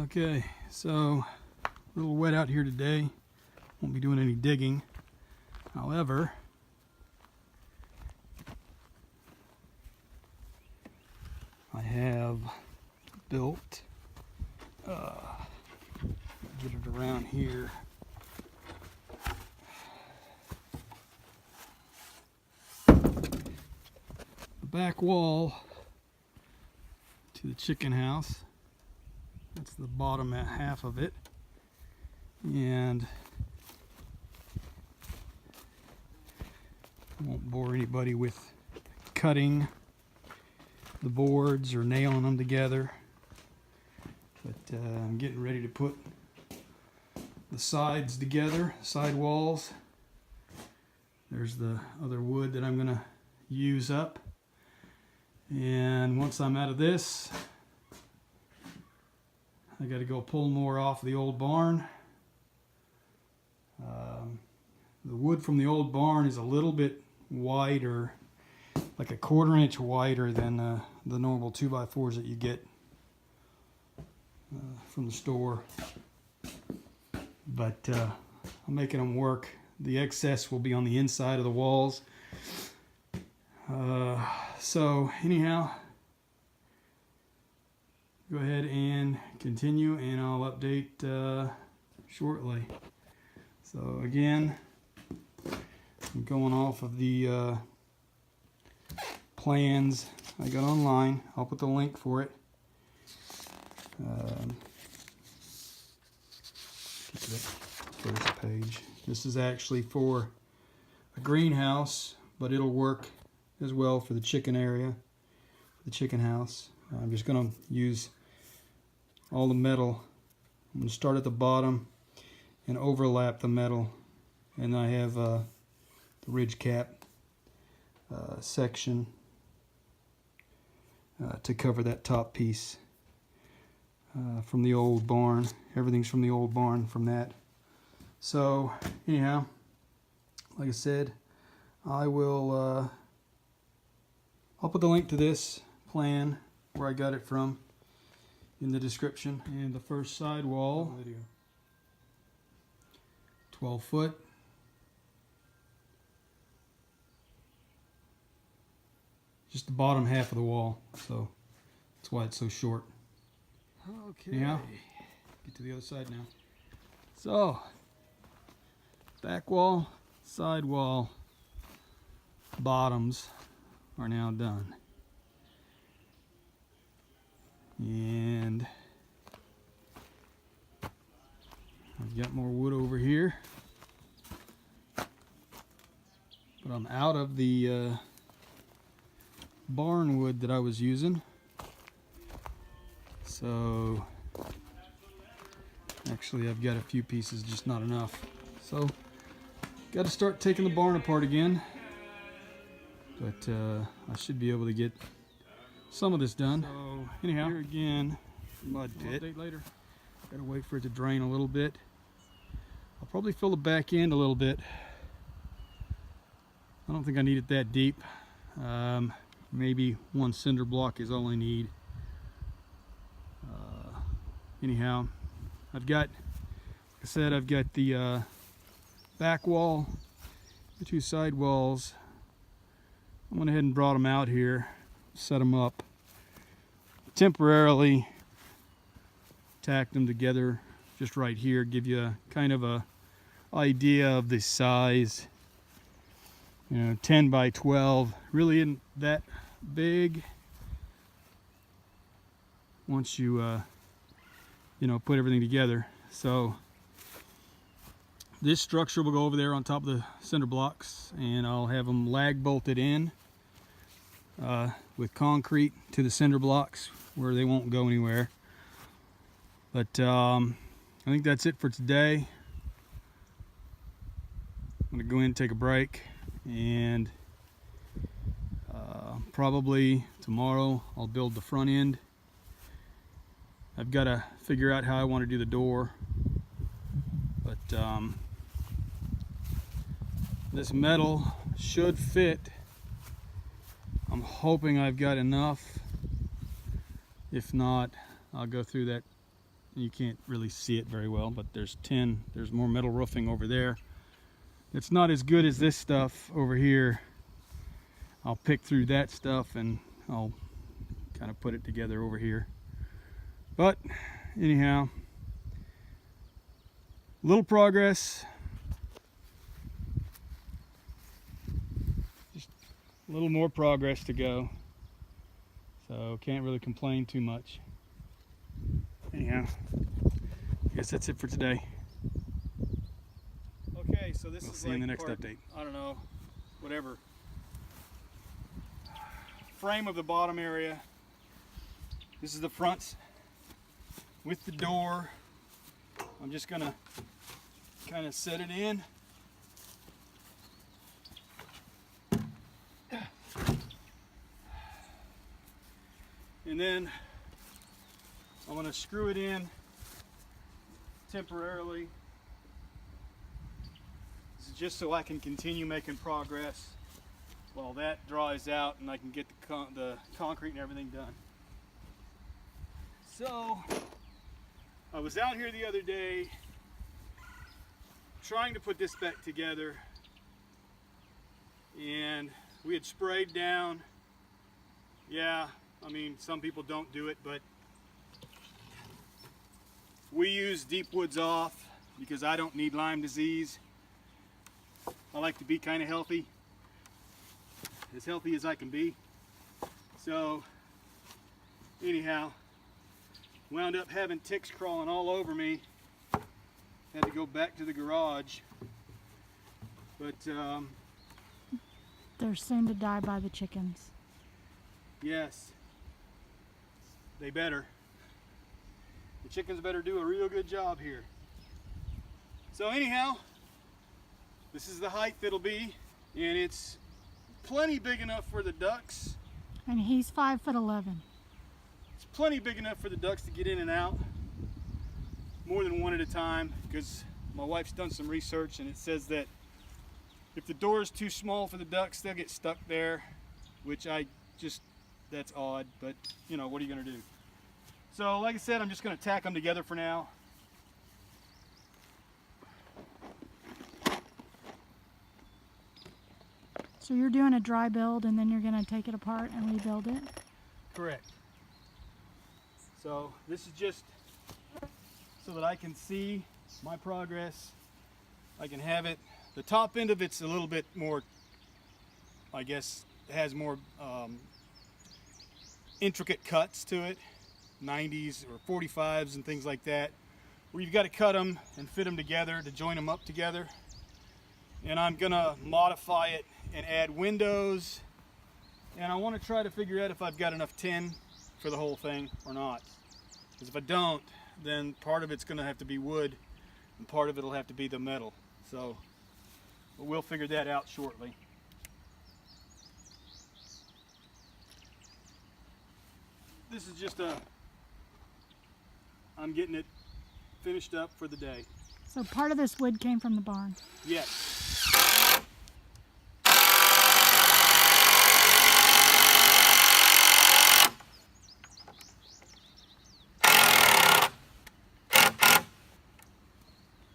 Okay, so a little wet out here today. Won't be doing any digging. However, I have built, get it around here. The back wall to the chicken house. That's the bottom half of it. And I won't bore anybody with cutting the boards or nailing them together. But I'm getting ready to put the sides together, side walls. There's the other wood that I'm gonna use up. And once I'm out of this, I got to go pull more off the old barn. The wood from the old barn is a little bit wider, like a 1/4 inch wider than the normal 2x4s that you get from the store. But I'm making them work. The excess will be on the inside of the walls. So anyhow, go ahead and continue, and I'll update shortly. So again, I'm going off of the plans I got online. I'll put the link for it. Get to that first page. This is actually for a greenhouse, but it'll work as well for the chicken area, the chicken house. I'm just going to use all the metal. I'm going to start at the bottom and overlap the metal, and I have the ridge cap section to cover that top piece from the old barn. Everything's from the old barn from that. So anyhow, like I said, I will I'll put the link to this plan where I got it from in the description. And the first side wall, 12 foot. Just the bottom half of the wall, so that's why it's so short. Okay. Yeah. Get to the other side now. So, back wall, side wall, bottoms are now done. And I've got more wood over here, but I'm out of the barn wood that I was using. So actually I've got a few pieces, just not enough. So got to start taking the barn apart again. But I should be able to get some of this done. So anyhow, here again, mud pit. Update later. Gotta wait for it to drain a little bit. I'll probably fill the back end a little bit. I don't think I need it that deep. Maybe 1 cinder block is all I need. Anyhow, I've got, like I said, I've got the back wall, the 2 side walls. I went ahead and brought them out here, set them up, temporarily tacked them together just right here, give you a kind of a idea of the size. You know, 10 by 12 really isn't that big once you you know, put everything together. So this structure will go over there on top of the cinder blocks, and I'll have them lag bolted in with concrete to the cinder blocks where they won't go anywhere. But I think that's it for today. I'm gonna go in and take a break, and probably tomorrow I'll build the front end. I've got to figure out how I want to do the door, but this metal should fit. I'm hoping I've got enough. If not, I'll go through that You can't really see it very well, but there's more metal roofing over there. It's not as good as this stuff over here. I'll pick through that stuff and I'll kind of put it together over here. But anyhow, little progress. Just a little more progress to go. So can't really complain too much. Anyhow, I guess that's it for today. Okay, so this is see you in the next update. I don't know, whatever. Frame of the bottom area. This is the front with the door. I'm just gonna kind of set it in. And then I'm gonna screw it in temporarily. This is just so I can continue making progress while that dries out and I can get the concrete and everything done. So I was out here the other day trying to put this back together, and we had sprayed down. Yeah, I mean, some people don't do it, but we use Deep Woods Off because I don't need Lyme disease. I like to be kind of healthy as I can be. So anyhow, wound up having ticks crawling all over me. Had to go back to the garage. But they're soon to die by the chickens. Yes, they better. The chickens better do a real good job here. So anyhow, this is the height it'll be, and it's plenty big enough for the ducks. And he's 5'11". It's plenty big enough for the ducks to get in and out, more than one at a time, because my wife's done some research and it says that if the door is too small for the ducks, they'll get stuck there, which that's odd, but you know, what are you gonna do? So like I said, I'm just gonna tack them together for now. So you're doing a dry build and then you're gonna take it apart and rebuild it? Correct. So this is just so that I can see my progress. I can have it. The top end of it's a little bit more, I guess, has more intricate cuts to it, 90s or 45s and things like that, where you've got to cut them and fit them together to join them up together. And I'm gonna modify it and add windows, and I want to try to figure out if I've got enough tin for the whole thing or not, because if I don't, then part of it's gonna have to be wood and part of it'll have to be the metal. So we'll figure that out shortly. This is just I'm getting it finished up for the day. So part of this wood came from the barn? Yes.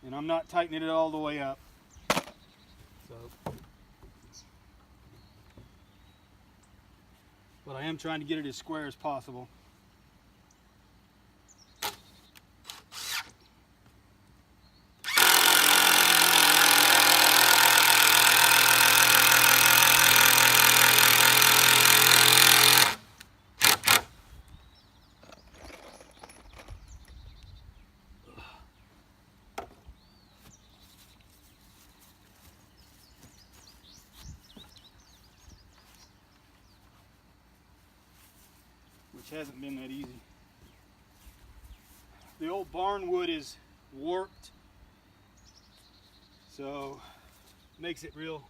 And I'm not tightening it all the way up. So, but I am trying to get it as square as possible. Which hasn't been that easy. The old barn wood is warped, so makes it real